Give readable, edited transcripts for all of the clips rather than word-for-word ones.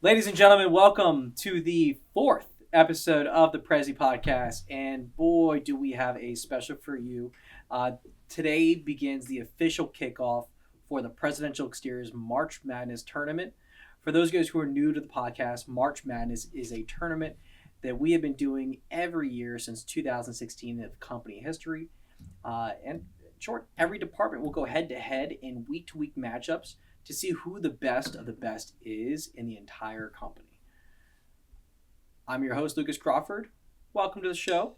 Ladies and gentlemen, welcome to the fourth episode of the Prezi Podcast. And boy, do we have a special for you. Today begins the official kickoff for the Presidential Exteriors March Madness Tournament. For those guys who are new to the podcast, March Madness is a tournament that we have been doing every year since 2016 of company history. And in short, every department will go head-to-head in week-to-week matchups to see who the best of the best is in the entire company. I'm your host, Lucas Crawford. Welcome to the show.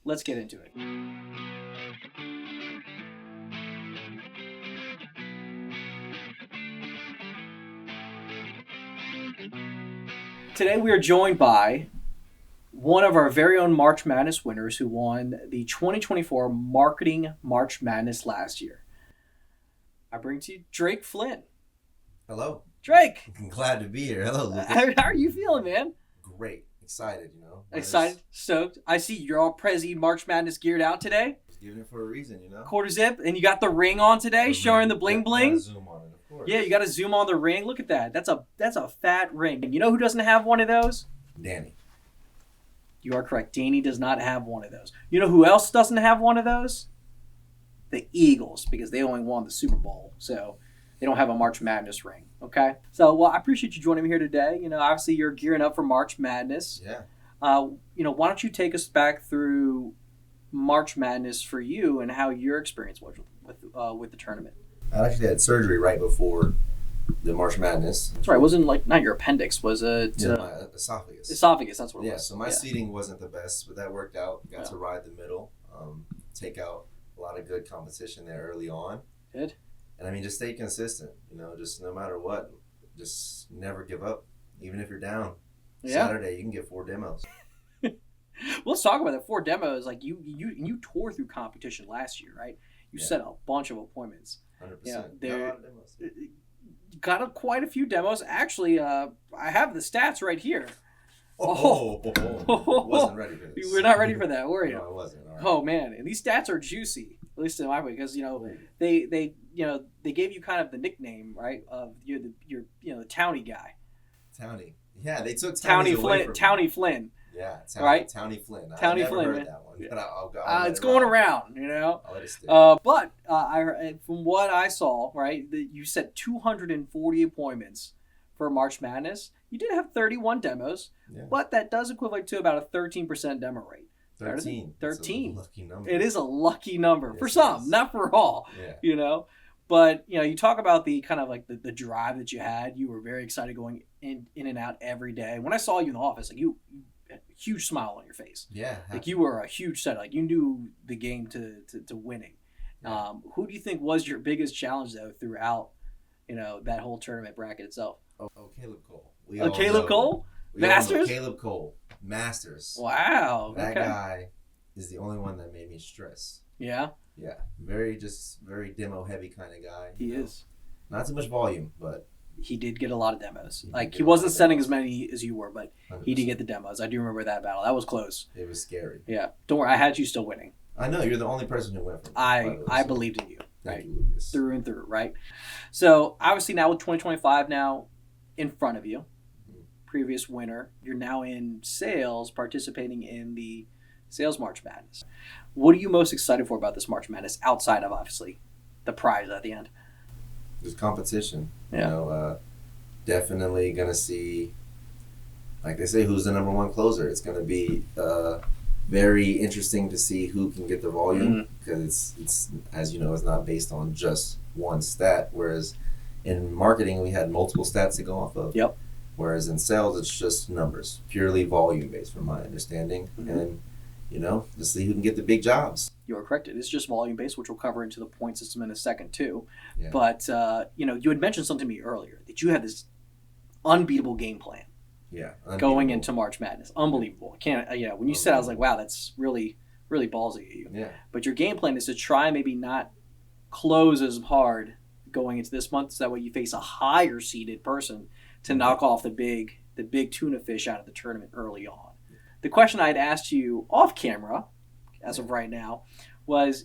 Let's get into it. Today we are joined by one of our very own March Madness winners who won the 2024 Marketing March Madness last year. I bring to you Drake Flynn. Hello. Drake. I'm glad to be here. Hello, Lucas. How are you feeling, man? Great. Excited, Excited? Stoked? I see you're all Prezi March Madness geared out today. I was giving it for a reason, Quarter zip, and you got the ring on today, showing the bling bling. Zoom on it, of course. Yeah, you got to zoom on the ring. Look at that. That's a fat ring. And you know who doesn't have one of those? Danny. You are correct. Danny does not have one of those. You know who else doesn't have one of those? The Eagles, because they only won the Super Bowl, so they don't have a March Madness ring. Okay, so I appreciate you joining me here today. Obviously you're gearing up for March Madness. Yeah. Why don't you take us back through March Madness for you and how your experience was with the tournament? I actually had surgery right before the March Madness. That's right. It wasn't not your appendix, was it? My esophagus. Esophagus. That's what it was. Yeah. So my seating wasn't the best, but that worked out. Got to ride the middle. Take out a lot of good competition there early on. Good. And just stay consistent, just no matter what, just never give up. Even if you're down, Saturday you can get 4 demos. Let's talk about that. 4 demos. Like you tore through competition last year, right? You set a bunch of appointments. 100%. Yeah, got a lot of demos. Got quite a few demos. Actually, I have the stats right here. Wasn't ready for this. We're not ready for that, were you? No, I wasn't. All right. Oh man, and these stats are juicy, at least in my way, because they gave you kind of the nickname, right, of you're the Townie guy. Townie. Yeah, they took Townie Flynn. Townie Flynn. Yeah, right? Townie Flynn. Townie I never Flynn, heard man. that one, but I'll It's going around, I'll let it stick. But from what I saw, right, you said 240 appointments for March Madness. You did have 31 demos, but that does equate to about a 13% demo rate. 13. 13. That's a lucky number. It is a lucky number yes, for some, not for all. Yeah. But you talk about the kind of like the drive that you had. You were very excited going in and out every day. When I saw you in the office, like you had a huge smile on your face. Yeah. Like you were a huge set. Like you knew the game to winning. Yeah. Who do you think was your biggest challenge though throughout that whole tournament bracket itself? Oh, Caleb Cole. Caleb Cole? Masters? Caleb Cole. Masters. Wow. That guy is the only one that made me stress. Yeah? Yeah. Very demo heavy kind of guy. He is. Not too much volume, but he did get a lot of demos. He wasn't sending as many as you were, but 100%. He did get the demos. I do remember that battle. That was close. It was scary. Yeah. Don't worry. I had you still winning. I know. You're the only person who went for me. I believed in you. Thank you, Lucas. Through and through, right? So, obviously now with 2025 now in front of you, previous winner, you're now in sales, participating in the Sales March Madness. What are you most excited for about this March Madness outside of, obviously, the prize at the end? There's competition. Yeah. Definitely going to see, like they say, who's the number one closer. It's going to be very interesting to see who can get the volume because it's as you know, it's not based on just one stat, whereas in marketing we had multiple stats to go off of. Yep. Whereas in sales it's just numbers, purely volume based from my understanding. And to see who can get the big jobs. You are correct. It is just volume based, which we'll cover into the point system in a second too. Yeah. But you had mentioned something to me earlier that you had this unbeatable game plan. Yeah. Going into March Madness. Unbelievable. When you said it, I was like, wow, that's really, really ballsy of you. Yeah. But your game plan is to try and maybe not close as hard going into this month, so that way you face a higher seeded person to knock off the big tuna fish out of the tournament early on. The question I had asked you off camera, as of right now, was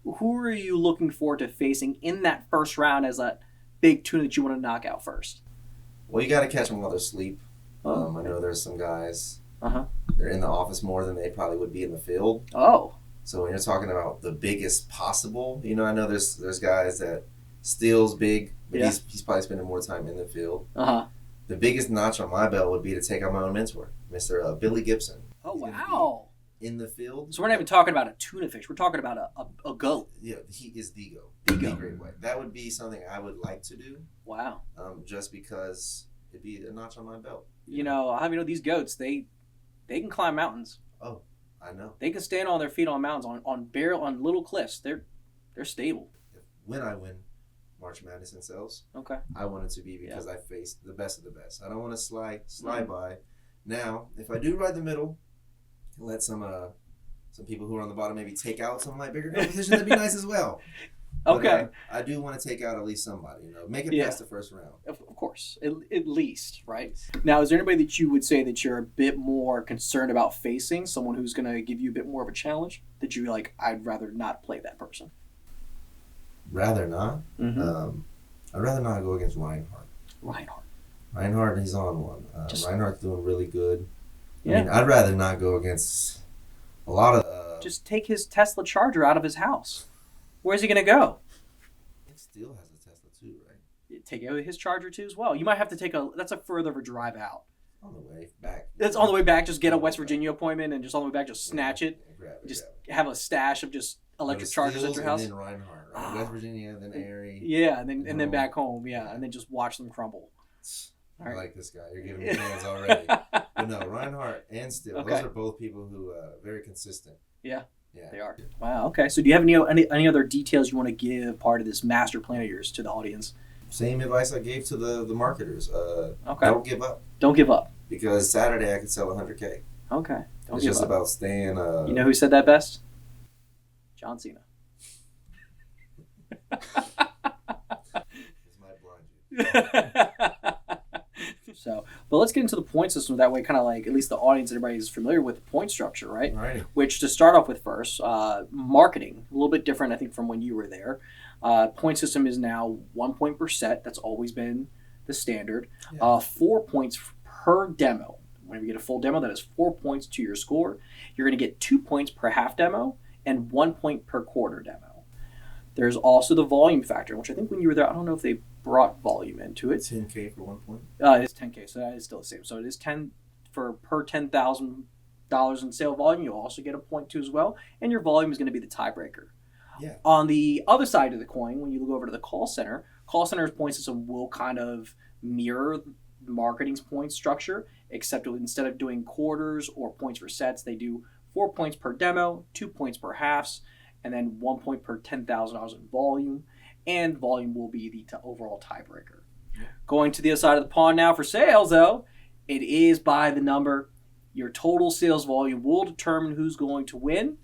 who are you looking forward to facing in that first round as that big tuna that you want to knock out first? Well, you got to catch them while they're asleep. Oh. I know there's some guys. Uh-huh. They're in the office more than they probably would be in the field. Oh. So when you're talking about the biggest possible, I know there's guys that steals big, but he's probably spending more time in the field. Uh-huh. The biggest notch on my belt would be to take out my own mentor, Mr. Billy Gibson. Oh, wow. In the field. So we're not even talking about a tuna fish. We're talking about a goat. Yeah, he is the goat. The The goat. great way. That would be something I would like to do. Wow. Just because it'd be a notch on my belt. These goats, they can climb mountains. Oh, I know. They can stand on their feet on mountains, on little cliffs. They're stable. When I win March Madness in sales, Okay. I want it to be because I faced the best of the best. I don't want to slide by. Now, if I do ride the middle, let some people who are on the bottom maybe take out some of my bigger competition. That'd be nice as well. Okay. But, I do want to take out at least somebody. Make it past the first round. Of course, at least, right? Now, is there anybody that you would say that you're a bit more concerned about facing? Someone who's going to give you a bit more of a challenge that you like? I'd rather not play that person. Rather not. Mm-hmm. I'd rather not go against Reinhardt. Reinhardt, he's on one. Reinhardt's doing really good. Yeah. I'd rather not go against a lot of. Just take his Tesla Charger out of his house. Where's he going to go? He still has a Tesla too, right? Take out his Charger too as well. You might have to that's a further of a drive out. On the way back. That's on the way back. Just get a West Virginia appointment and just on the way back, just snatch it. Grab it. Just have a stash of just electric chargers at your house. And then Reinhardt, right? West Virginia, then Erie. Yeah, and then back home. Yeah, and then just watch them crumble. I like this guy. You're giving me fans already. But no, Reinhardt and Still. Okay. Those are both people who are very consistent. Yeah. Yeah. They are. Wow. Okay. So do you have any other details you want to give part of this master plan of yours to the audience? Same advice I gave to the marketers. Okay. Don't give up. Don't give up. Because Saturday I could sell 100K. Okay. It's just about staying. You know who said that best? John Cena. This might blind you. So, but let's get into the point system. That way, kind of like at least the audience, everybody is familiar with the point structure, right? Alrighty. Which to start off with first, marketing, a little bit different, I think, from when you were there. Point system is now 1 point per set. That's always been the standard. Yeah. 4 points per demo. Whenever you get a full demo, that is 4 points to your score. You're going to get 2 points per half demo and 1 point per quarter demo. There's also the volume factor, which I think when you were there, I don't know if they brought volume into it. 10K for 1 point? It is 10K, so that is still the same. So it is 10 per $10,000 in sale volume. You'll also get a point too as well, and your volume is going to be the tiebreaker. Yeah. On the other side of the coin, when you look over to the call center's point system will kind of mirror marketing's point structure, except instead of doing quarters or points for sets, they do 4 points per demo, 2 points per halves, and then 1 point per $10,000 in volume. And volume will be the overall tiebreaker. Yeah. Going to the other side of the pond now for sales, though, it is by the number. Your total sales volume will determine who's going to win.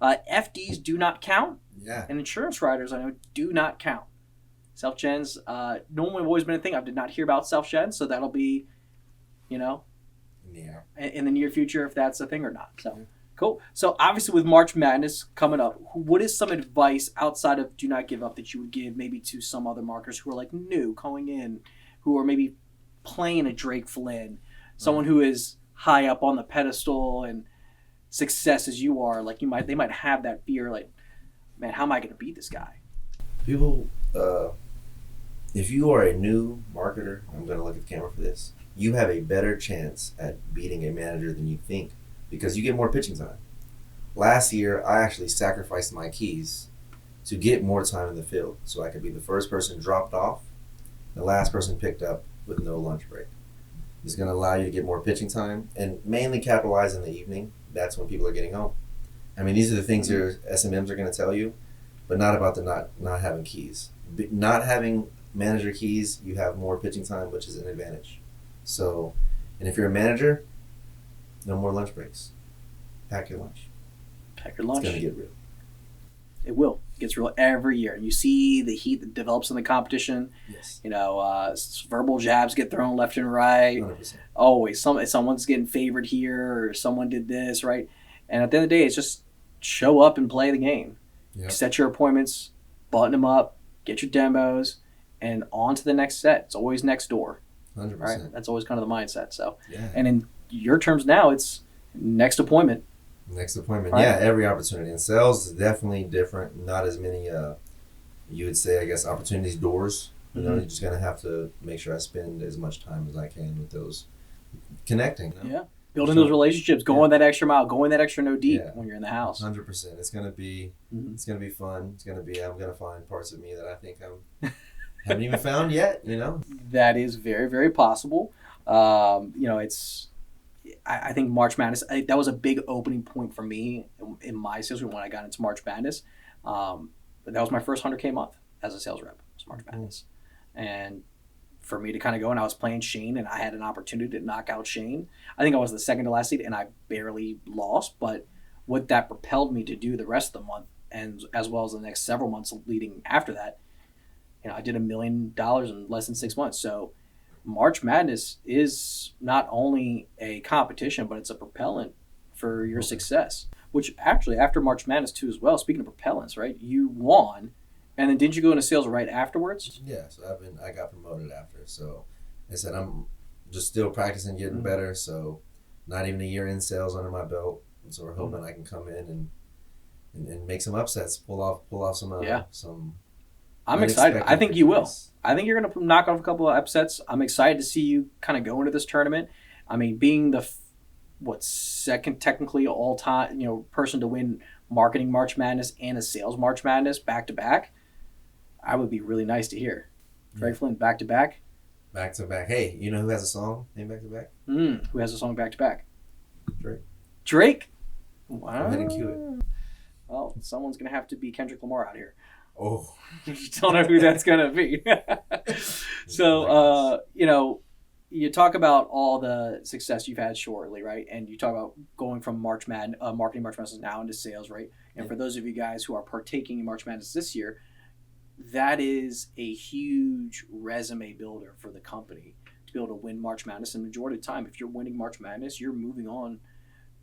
FDs do not count. Yeah. And insurance riders, I know, do not count. Self-gens, normally have always been a thing. I did not hear about self-gens, so that'll be, in the near future if that's a thing or not. So. Yeah. Cool. So obviously with March Madness coming up, what is some advice outside of do not give up that you would give maybe to some other marketers who are like new going in, who are maybe playing a Drake Flynn, someone who is high up on the pedestal and success as you are, like they might have that fear like, man, how am I going to beat this guy? People, if you are a new marketer, I'm going to look at the camera for this, you have a better chance at beating a manager than you think. Because you get more pitching time. Last year, I actually sacrificed my keys to get more time in the field so I could be the first person dropped off, the last person picked up with no lunch break. It's going to allow you to get more pitching time and mainly capitalize in the evening. That's when people are getting home. I mean, these are the things your SMMs are going to tell you, but not about the not having keys. Not having manager keys, you have more pitching time, which is an advantage. So, and if you're a manager, no more lunch breaks. Pack your lunch. Pack your lunch. It's going to get real. It will. It gets real every year. You see the heat that develops in the competition. Yes. Verbal jabs get thrown left and right. 100%. Always. Someone's getting favored here or someone did this, right? And at the end of the day, it's just show up and play the game. Yep. Set your appointments, button them up, get your demos, and on to the next set. It's always next door. 100%. Right? That's always kind of the mindset. So, yeah. And in your terms now, it's next appointment. Next appointment. Right? Yeah, every opportunity. In sales is definitely different. Not as many, you would say, I guess, opportunities, doors. You know, you're just going to have to make sure I spend as much time as I can with those connecting. You know? Yeah. Building those relationships, going that extra mile, going that extra no deep Yeah. when you're in the house. 100%. It's gonna be, it's gonna be fun. It's gonna be. I'm gonna find parts of me that I think haven't even found yet. You know. That is very, very possible. You know, it's. I think March Madness. That was a big opening point for me in my sales when I got into March Madness. But that was my first 100K month as a sales rep. It was March Madness, and for me to kind of go, and I was playing Shane, and I had an opportunity to knock out Shane. I think I was the second to last seed, and I barely lost. But what that propelled me to do the rest of the month, and as well as the next several months leading after that, you know, I did $1 million in less than 6 months. So March Madness is not only a competition, but it's a propellant for your success. Which actually, after March Madness too, as well. Speaking of propellants, right? You won. And then didn't you go into sales right afterwards? Yeah, so I got promoted after. So I said I'm just still practicing, getting better. So not even a year in sales under my belt. And so we're hoping I can come in and make some upsets, pull off some. I'm excited. I think you will. I think you're going to knock off a couple of upsets. I'm excited to see you kind of go into this tournament. I mean, being the second technically all time, you know, person to win marketing March Madness and a sales March Madness back to back. I would be really nice to hear. Drake Flynn, back to back. Back to back. Hey, you know who has a song named Back to Back? Who has a song back to back? Drake. Wow. Go ahead and cue it. Well, someone's gonna have to be Kendrick Lamar out here. Oh. Don't know who that's gonna be. So, you know, you talk about all the success you've had shortly, right? And you talk about going from marketing March Madness now into sales, right? And for those of you guys who are partaking in March Madness this year, that is a huge resume builder for the company to be able to win March Madness. And the majority of the time, if you're winning March Madness, you're moving on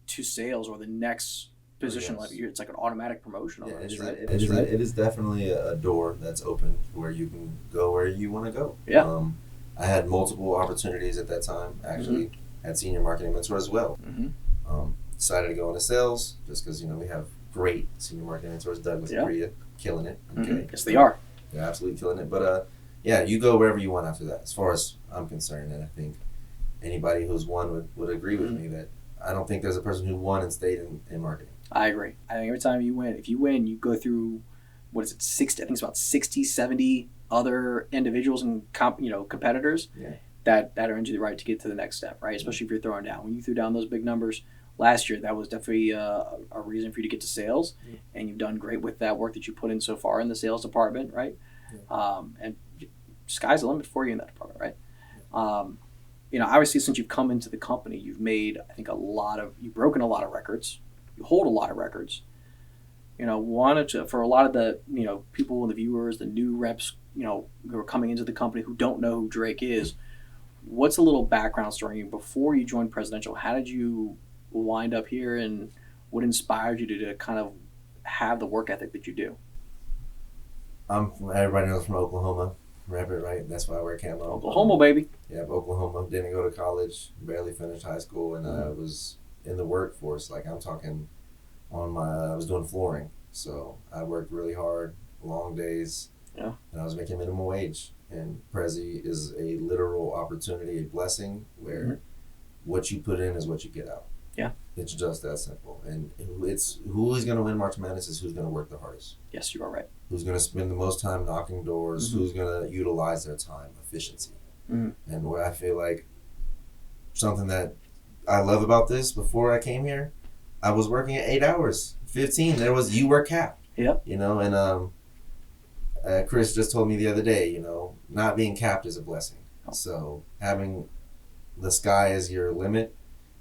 to sales or the next position. Like it's like an automatic promotion almost, right? It is definitely a door that's open where you can go where you want to go. Yeah. I had multiple opportunities at that time. Actually, had senior marketing mentor as well. Decided to go into sales just because, you know, we have great senior marketing mentors. Douglas and Priya, killing it. Okay. Yes, they are. They're absolutely killing it. But yeah, you go wherever you want after that. As far as I'm concerned, and I think anybody who's won would agree with me that I don't think there's a person who won and stayed in marketing. I agree. I think every time you win, if you win, you go through, what is it, 60? I think it's about 60, 70 other individuals and competitors that earns you the right to get to the next step, right? Especially if you're throwing down. When you threw down those big numbers last year, that was definitely a reason for you to get to sales, and you've done great with that work that you put in so far in the sales department, right? And sky's the limit for you in that department, right? You know, obviously, since you've come into the company, you've made, I think, you've broken a lot of records. You hold a lot of records. You know, for a lot of the, you know, people, the viewers, the new reps, you know, who are coming into the company who don't know who Drake is, what's a little background story before you joined Presidential? How did you wind up here, and what inspired you to kind of have the work ethic that you do? Everybody knows from Oklahoma. Rapper, right? That's why I wear camo. Oklahoma, baby. Yeah, Oklahoma. Didn't go to college. Barely finished high school, and I was in the workforce. Like, I'm talking I was doing flooring. So I worked really hard, long days. Yeah. And I was making minimum wage. And Prezi is a literal opportunity, a blessing, where what you put in is what you get out. Yeah. It's just that simple. And who is going to win March Madness is who's going to work the hardest. Yes, you are right. Who's going to spend the most time knocking doors, who's going to utilize their time, efficiency. And where I feel like something that I love about this, before I came here, I was working at 8 hours, 15. You were capped. Yep. You know, and Chris just told me the other day, you know, not being capped is a blessing. So having the sky as your limit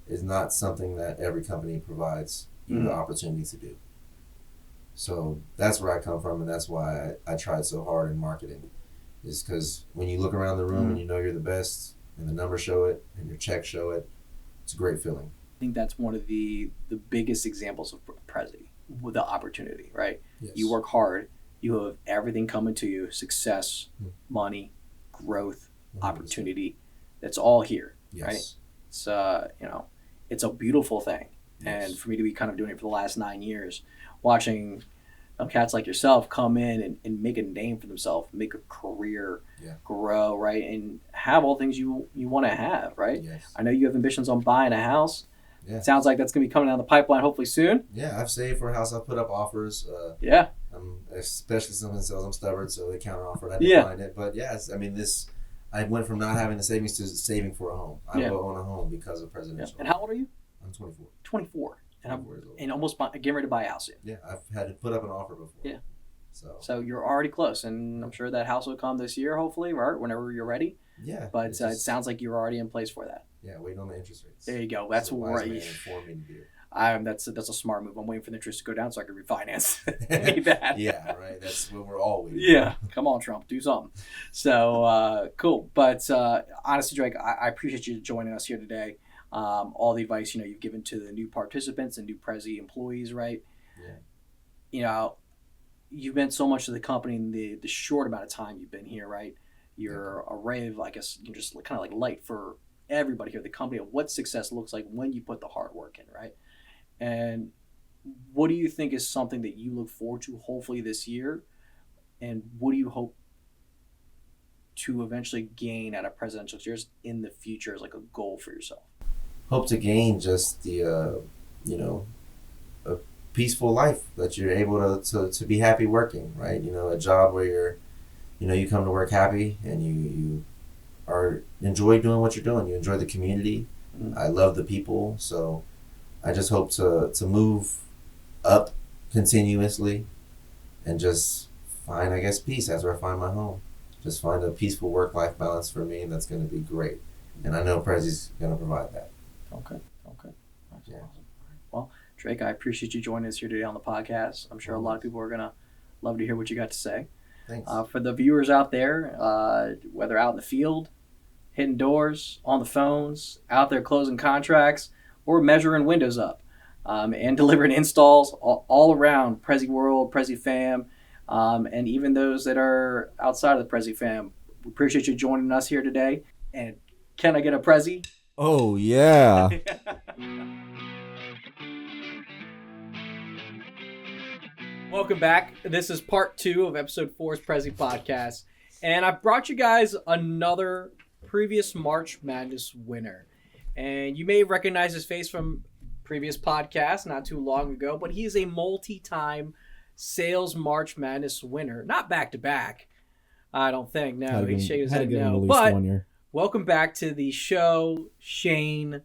is not something that every company provides you the opportunity to do. So that's where I come from, and that's why I tried so hard in marketing, is because when you look around the room and you know you're the best, and the numbers show it, and your checks show it, it's a great feeling. I think that's one of the biggest examples of Prezi, with the opportunity, right? Yes. You work hard, you have everything coming to you, success, money, growth, 100%. Opportunity. It's all here, Yes. right? It's it's a beautiful thing, Yes. and for me to be kind of doing it for the last 9 years, watching cats like yourself come in and make a name for themselves, make a career, grow, right, and have all things you want to have, right? Yes. I know you have ambitions on buying a house. Yeah. It sounds like that's going to be coming down the pipeline hopefully soon. Yeah, I've saved for a house. I've put up offers. Especially someone sells, I'm stubborn, so they counter offered. I declined it. But yes, I mean, I went from not having the savings to saving for a home. I will own a home because of presidential. And how old are you? I'm 24. 24. And I'm 24 years old. and almost getting ready to buy a house soon. Yeah, I've had to put up an offer before. Yeah. So you're already close, and I'm sure that house will come this year, hopefully, right? Whenever you're ready. Yeah. But it sounds like you're already in place for that. Yeah, waiting on the interest rates. There you go. That's what informed me to do. That's a smart move. I'm waiting for the interest to go down so I can refinance. Need that. Yeah, right. That's what we're all waiting. Yeah, come on, Trump, do something. So cool. But honestly, Drake, I appreciate you joining us here today. All the advice you've given to the new participants and new Prezi employees, right? Yeah. You've meant so much to the company in the short amount of time you've been here, right? You're a ray of, I guess, you're just kind of like light for everybody here at the company of what success looks like when you put the hard work in, right? And what do you think is something that you look forward to hopefully this year? And what do you hope to eventually gain out of presidential years in the future as like a goal for yourself? Hope to gain just the, a peaceful life, that you're able to be happy working, right? A job where you come to work happy and you enjoy doing what you're doing. You enjoy the community. I love the people. So I just hope to move up continuously and just find, I guess, peace. That's where I find my home. Just find a peaceful work-life balance for me, and that's going to be great. And I know Prezi's going to provide that. Okay. That's awesome. Well, Drake, I appreciate you joining us here today on the podcast. I'm sure a lot of people are going to love to hear what you got to say. Thanks. For the viewers out there, whether out in the field, hitting doors, on the phones, out there closing contracts, or measuring windows up, and delivering installs all around Prezi World, Prezi Fam, and even those that are outside of the Prezi Fam. We appreciate you joining us here today. And can I get a Prezi? Oh, yeah. Welcome back. This is part 2 of episode 4's Prezi Podcast. And I brought you guys another previous March Madness winner. And you may recognize his face from previous podcasts not too long ago, but he is a multi-time sales March Madness winner. Not back-to-back, I don't think. No, he's shaking his head no. But welcome back to the show, Shane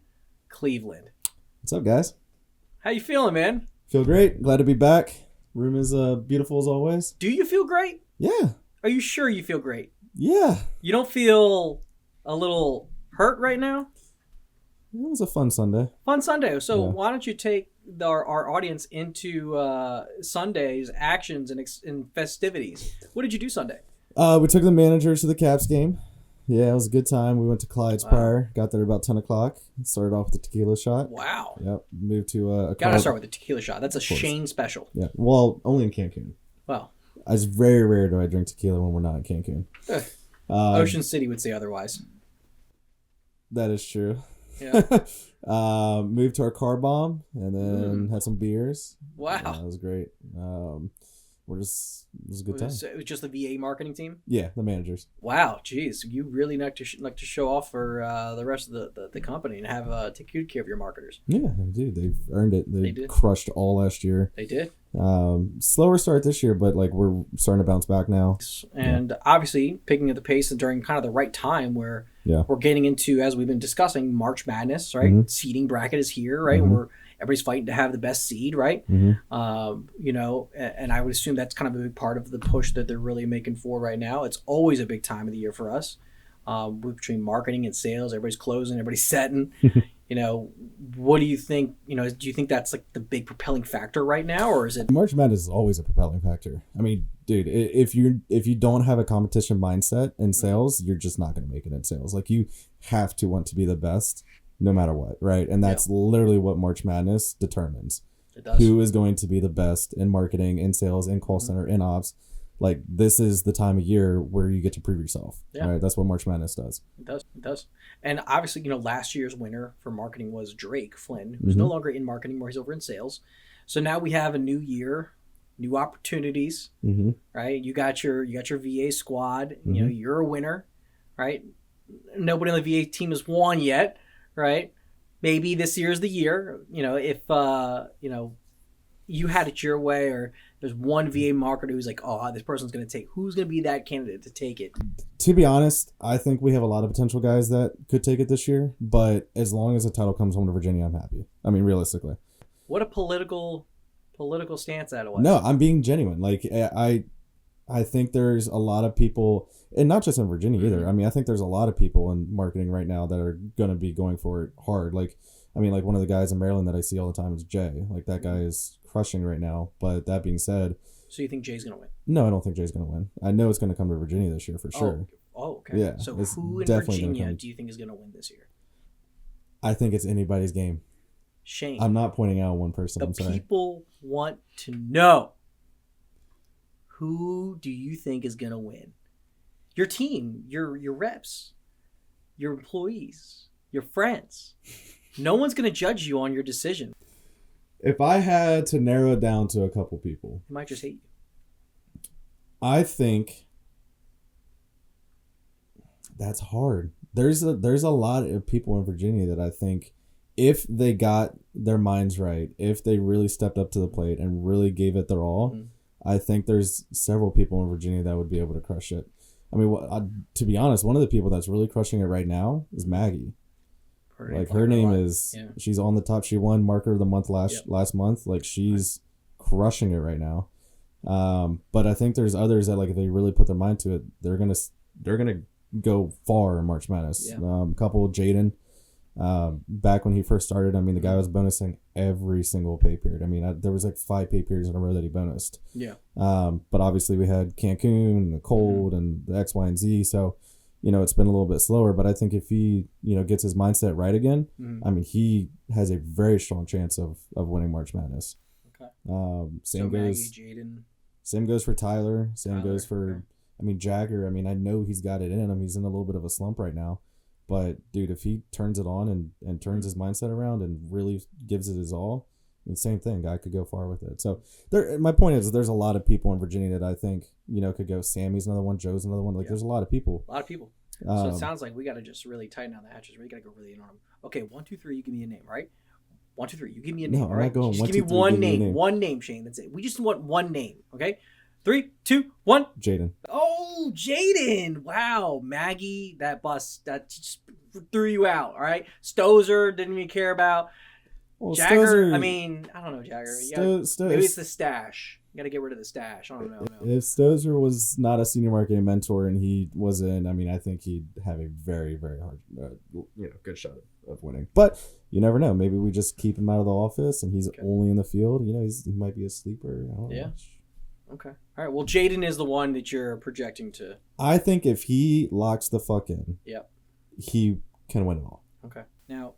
Cleveland. What's up, guys? How you feeling, man? Feel great. Glad to be back. Room is beautiful as always. Do you feel great? Yeah. Are you sure you feel great? Yeah. You don't feel a little hurt right now? It was a fun Sunday. Fun Sunday. So why don't you take our audience into Sunday's actions and festivities? What did you do Sunday? We took the managers to the Caps game. Yeah, it was a good time. We went to Clyde's prior. Got there about 10 o'clock. Started off with the tequila shot. Wow. Yep. Moved to Gotta start with the tequila shot. That's a Shane special. Yeah. Well, only in Cancun. Wow. It's very rare do I drink tequila when we're not in Cancun. Ocean City would say otherwise. That is true. Yeah. Moved to our car bomb and then had some beers. Wow. That was great. It was a good time. It was just the VA marketing team? Yeah, the managers. Wow, geez, you really like to show off for the rest of the company and have take good care of your marketers. Yeah, dude, they've earned it. They crushed all last year. They did. Slower start this year, but we're starting to bounce back now. And obviously picking up the pace during kind of the right time where we're getting into, as we've been discussing, March Madness, right? Mm-hmm. Seeding bracket is here, right? Mm-hmm. Everybody's fighting to have the best seed, right? Mm-hmm. And I would assume that's kind of a big part of the push that they're really making for right now. It's always a big time of the year for us. Between marketing and sales, everybody's closing, everybody's setting. What do you think? Do you think that's like the big propelling factor right now, or is it? March Madness is always a propelling factor. I mean, dude, if you don't have a competition mindset in sales, you're just not going to make it in sales. You have to want to be the best, no matter what, right? And that's literally what March Madness determines. It does. Who is going to be the best in marketing, in sales, in call center, in ops. like this is the time of year where you get to prove yourself. Yeah. Right? That's what March Madness does. It does. And obviously, last year's winner for marketing was Drake Flynn, who's no longer in marketing anymore. He's over in sales. So now we have a new year, new opportunities, right? You got your VA squad. You're a winner, right? Nobody on the VA team has won yet, right? Maybe this year's the year. If you had it your way, or there's one VA marketer who's like, oh, this person's going to take. Who's going to be that candidate to take it? To be honest, I think we have a lot of potential guys that could take it this year. But as long as the title comes home to Virginia, I'm happy. I mean, realistically. What a political stance that was. No, I'm being genuine. Like I think there's a lot of people, and not just in Virginia either. I mean, I think there's a lot of people in marketing right now that are going to be going for it hard. Like one of the guys in Maryland that I see all the time is Jay. Like that guy is crushing right now. But that being said, so you think Jay's going to win? No, I don't think Jay's going to win. I know it's going to come to Virginia this year for sure. Oh, okay. Yeah. So who in Virginia do you think is going to win this year? I think it's anybody's game. Shane. I'm not pointing out one person. I'm sorry. People want to know. Who do you think is going to win? Your team, your reps, your employees, your friends. No one's going to judge you on your decision. If I had to narrow it down to a couple people, they might just hate you. I think that's hard. There's a lot of people in Virginia that I think if they got their minds right, if they really stepped up to the plate and really gave it their all, I think there's several people in Virginia that would be able to crush it. I mean, to be honest, one of the people that's really crushing it right now is Maggie. Her name is, she's on the top. She won Marketer of the Month last month. Like she's crushing it right now. But I think there's others that, like, if they really put their mind to it, they're gonna go far in March Madness. A couple, Jaden, back when he first started, I mean, the guy was bonusing every single pay period. I mean, there was like 5 pay periods in a row that he bonused. But obviously we had Cancun and the cold and the X, Y, and Z. So, it's been a little bit slower, but I think if he, gets his mindset right again, I mean, he has a very strong chance of winning March Madness. Okay. Same goes. Maggie, Jaden. Same goes for Tyler. Same goes for, I mean, Jagger. I mean, I know he's got it in him. He's in a little bit of a slump right now, but dude, if he turns it on and turns his mindset around and really gives it his all, I mean, same thing. Guy could go far with it. So my point is, there's a lot of people in Virginia that I think could go. Sammy's another one. Joe's another one. Like, there's a lot of people. So it sounds like we got to just really tighten down the hatches. We got to go really in on them. Okay, 1, 2, 3. You give me a name, right? 1, 2, 3. You give me a name. No, I'm not going. Just 1, give 2, me 3, one name. One name, Shane. That's it. We just want one name. Okay. 3, 2, 1. Jaden. Oh, Jaden! Wow, Maggie, that bus that just threw you out. All right, Stozer didn't even care about. Well, Jagger, Stozer, I mean, I don't know, Jagger. Maybe it's the stash. You got to get rid of the stash. I don't know. If Stozer was not a senior marketing mentor and he was in, I mean, I think he'd have a very, very hard, good shot of winning. But you never know. Maybe we just keep him out of the office and he's only in the field. He might be a sleeper. I don't know. Okay. All right. Well, Jaden is the one that you're projecting to. I think if he locks the fuck in, he can win it all. Okay. Now,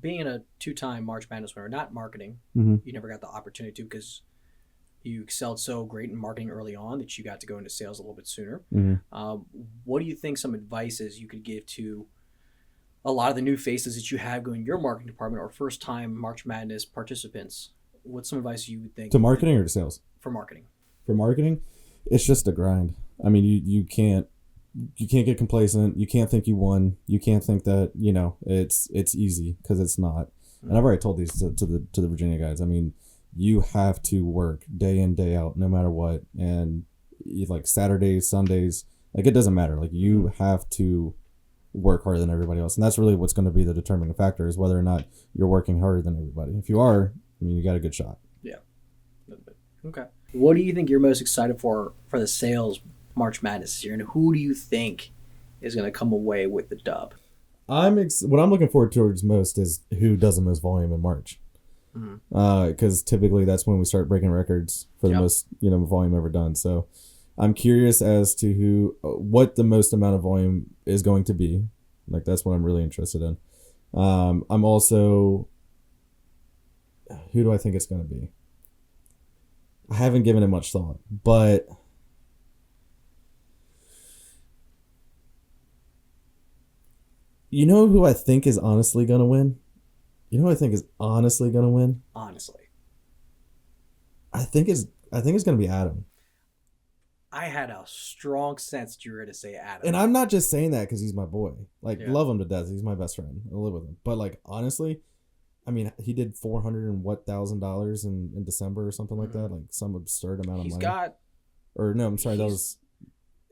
being a 2-time March Madness winner, not marketing, you never got the opportunity to because you excelled so great in marketing early on that you got to go into sales a little bit sooner. What do you think some advice is you could give to a lot of the new faces that you have going in your marketing department or first-time March Madness participants? What's some advice you would think? To marketing or to sales? For marketing. For marketing, it's just a grind. I mean, you can't get complacent. You can't think you won. You can't think that it's easy, because it's not. And I've already told these to the Virginia guys. I mean, you have to work day in, day out, no matter what. And like Saturdays, Sundays, like it doesn't matter. Like you have to work harder than everybody else, and that's really what's going to be the determining factor, is whether or not you're working harder than everybody. If you are, I mean, you got a good shot. Yeah. Okay. What do you think you're most excited for the sales March Madness this year, and who do you think is going to come away with the dub? What I'm looking forward towards most is who does the most volume in March, because typically that's when we start breaking records for the most volume ever done. So I'm curious as to what the most amount of volume is going to be. Like, that's what I'm really interested in. I'm also, who do I think it's going to be? I haven't given it much thought, but You know who I think is honestly gonna win? Honestly. I think it's gonna be Adam. I had a strong sense that you were going to say Adam. And I'm not just saying that because he's my boy. Like, Yeah. love him to death. He's my best friend. I live with him. But like, honestly, I mean, he did $400,000 in December or something like that. Like some absurd amount of money. That was,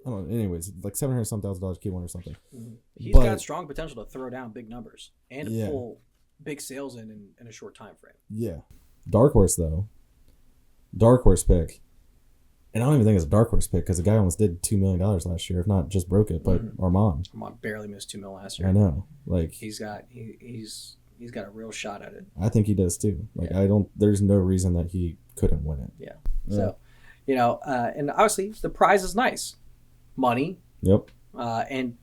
I don't know. Anyways, like $700,000 Q1 or something. He's got strong potential to throw down big numbers and to pull big sales in a short time frame. Yeah. Dark horse though. Dark horse pick. And I don't even think it's a dark horse pick because the guy almost did $2 million last year, if not just broke it. But Armand barely missed $2 million last year. I know. Like he's got a real shot at it. I think he does too. Like there's no reason that he couldn't win it. Yeah. So, and obviously the prize is nice, money. Yep. And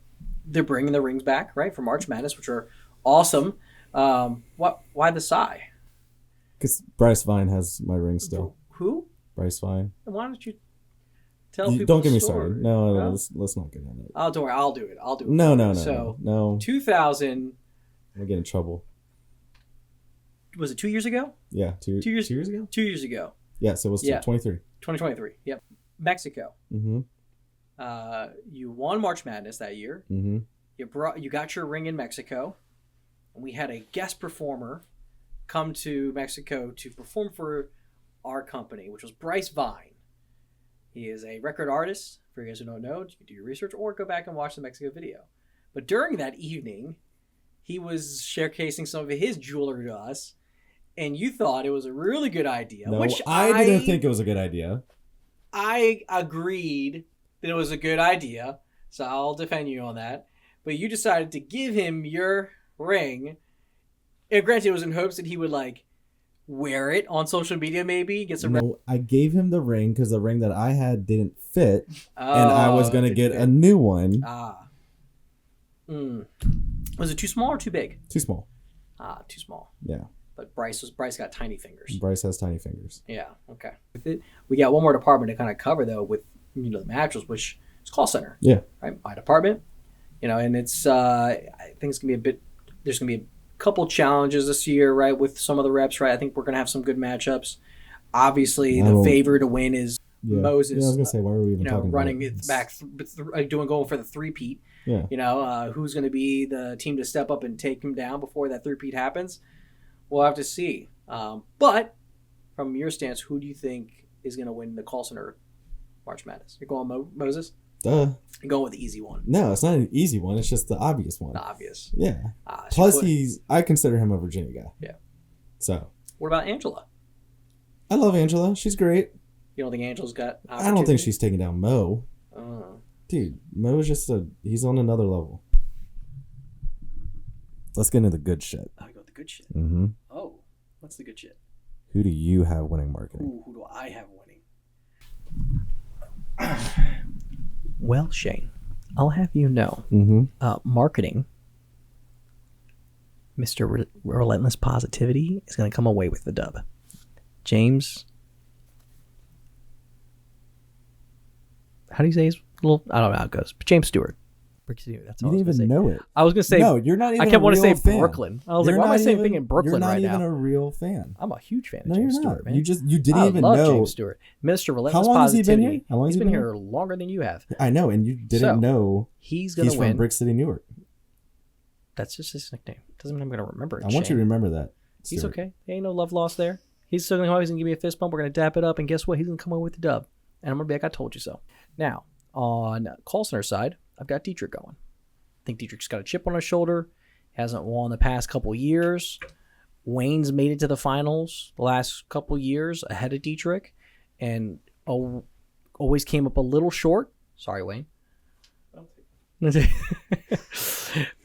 they're bringing the rings back, right, for March Madness, which are awesome. Why the sigh? Because Bryce Vine has my ring still. Who? Bryce Vine. Why don't you tell people? Don't get me story? started. No, let's not get on it. Oh, don't worry. I'll do it. No. So, no. 2000. I'm get in trouble. Was it 2 years ago? Yeah, 2 years ago. 2 years ago. Yeah, so it was 23. 2023. Yep. Mexico. Mm-hmm. You won March Madness that year. Mm-hmm. You got your ring in Mexico, and we had a guest performer come to Mexico to perform for our company, which was Bryce Vine. He is a record artist. For you guys who don't know, you can do your research or go back and watch the Mexico video. But during that evening, he was showcasing some of his jewelry to us, and you thought it was a really good idea. No, which I didn't think it was a good idea. I agreed that it was a good idea, so I'll defend you on that. But you decided to give him your ring. And granted, it was in hopes that he would wear it on social media, maybe get some. No, I gave him the ring because the ring that I had didn't fit, and I was gonna get a new one. Was it too small or too big? Too small. Too small. Yeah. But Bryce got tiny fingers. Bryce has tiny fingers. Yeah. Okay. With it, we got one more department to kind of cover though, with the matches, which is call center. Yeah. Right. My department. And it's I think it's gonna be there's gonna be a couple challenges this year, right, with some of the reps, right? I think we're gonna have some good matchups. Obviously, the favor to win is Moses. Yeah, I was gonna say, why are we even talking running about it back, going for the three-peat. Yeah. Who's gonna be the team to step up and take him down before that three-peat happens? We'll have to see. But from your stance, who do you think is gonna win the call center March Madness? You're going Moses? Duh. You're going with the easy one. No, it's not an easy one. It's just the obvious one. The obvious. Yeah. Plus, I consider him a Virginia guy. Yeah. So. What about Angela? I love Angela. She's great. You don't think Angela's got opportunity? I don't think she's taking down Mo. Dude, Mo is just he's on another level. Let's get into the good shit. I go with the good shit. Mm-hmm. Oh, what's the good shit? Who do you have winning marketing? Who do I have winning? Well, Shane, I'll have you know, marketing, Mr. Relentless Positivity is going to come away with the dub. James, how do you say his little? I don't know how it goes, but James Stewart. That's all you didn't even know it. I was going to say, no, you're not even. I kept wanting to say fan. Brooklyn. I was like, why am I saying thinking Brooklyn right now? You're not even a real fan. I'm a huge fan of No, James you're not. Stewart, man. You didn't even know. James Stewart, Mr. Relentless How long has he been Positivity. here? How long has He's been here longer than you have. I know, and you didn't know he's going to win. From Brick City, Newark. That's just his nickname. Doesn't mean I'm going to remember it. I want you to remember that. He's Stewart. okay. There ain't no love lost there. He's still going to give me a fist bump. We're going to dap it up, and guess what? He's going to come away with the dub. And I'm going to be like, I told you so. Now, on call center side, I've got Dietrich going. I think Dietrich's got a chip on his shoulder. Hasn't won the past couple years. Wayne's made it to the finals the last couple years ahead of Dietrich, and always came up a little short. Sorry, Wayne.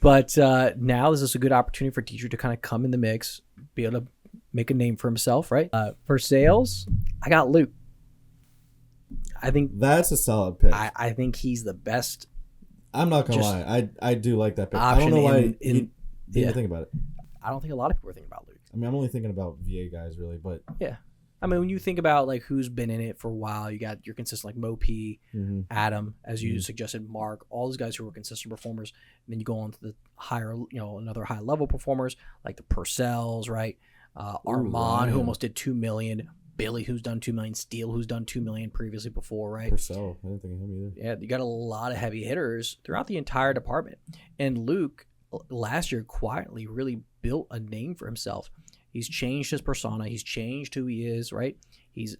But now this is a good opportunity for Dietrich to kind of come in the mix, be able to make a name for himself, right? For sales, I got Luke. I think that's a solid pick. I think he's the best. I'm not gonna lie, I do like that pick. I Option don't know why in- didn't even think about it. I don't think a lot of people are thinking about Luke. I mean, I'm only thinking about VA guys really, but Yeah. I mean, when you think about like who's been in it for a while, you got your consistent like Mo P, Adam, as you suggested, Mark, all those guys who were consistent performers. And then you go on to the higher, another high level performers like the Purcells, right? Armand, who almost did 2 million. Billy, who's done 2 million. Steele, who's done 2 million previously before, right? Purcell, I didn't think of him either. Yeah, you got a lot of heavy hitters throughout the entire department. And Luke, last year, quietly really built a name for himself. He's changed his persona. He's changed who he is, right? He's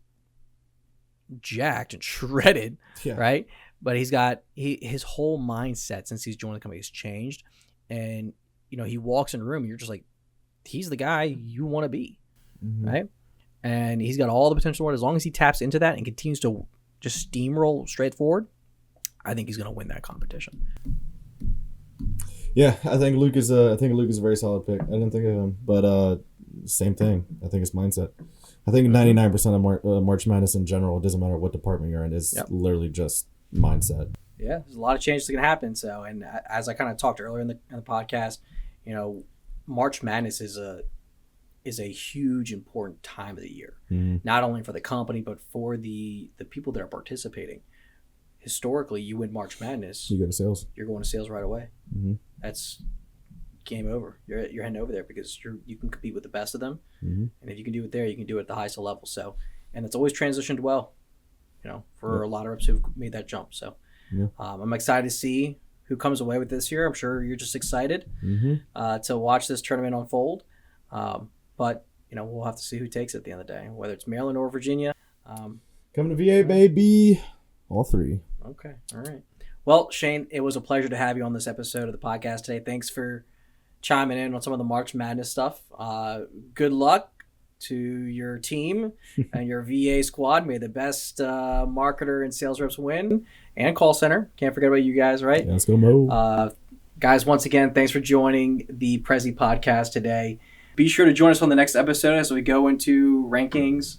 jacked and shredded, right? But he's got his whole mindset since he's joined the company has changed. And, he walks in a room and you're just like, he's the guy you want to be, right? And he's got all the potential. As long as he taps into that and continues to just steamroll straight forward, I think he's going to win that competition. Yeah, I think Luke is a very solid pick. I didn't think of him, but same thing. I think it's mindset. I think 99% of March Madness in general, it doesn't matter what department you're in, is literally just mindset. Yeah, there's a lot of changes that can happen. So, and as I kind of talked earlier in the podcast, March Madness is a huge, important time of the year, not only for the company but for the people that are participating. Historically, you win March Madness, you go to sales. You're going to sales right away. That's game over. You're heading over there because you can compete with the best of them, and if you can do it there, you can do it at the highest level. So, and it's always transitioned well, for a lot of reps who've made that jump. So, I'm excited to see who comes away with this year. I'm sure you're just excited to watch this tournament unfold. But, we'll have to see who takes it at the end of the day, whether it's Maryland or Virginia. Coming to VA, baby. All three. Okay. All right. Well, Shane, it was a pleasure to have you on this episode of the podcast today. Thanks for chiming in on some of the March Madness stuff. Good luck to your team and your VA squad. May the best marketer and sales reps win, and call center. Can't forget about you guys, right? Yeah, let's go, Mo. Guys, once again, thanks for joining the Prezi Podcast today. Be sure to join us on the next episode as we go into rankings,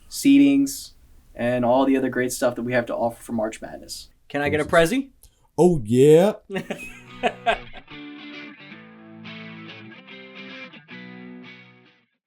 seedings, and all the other great stuff that we have to offer for March Madness. Can I get a Prezi? Oh, yeah.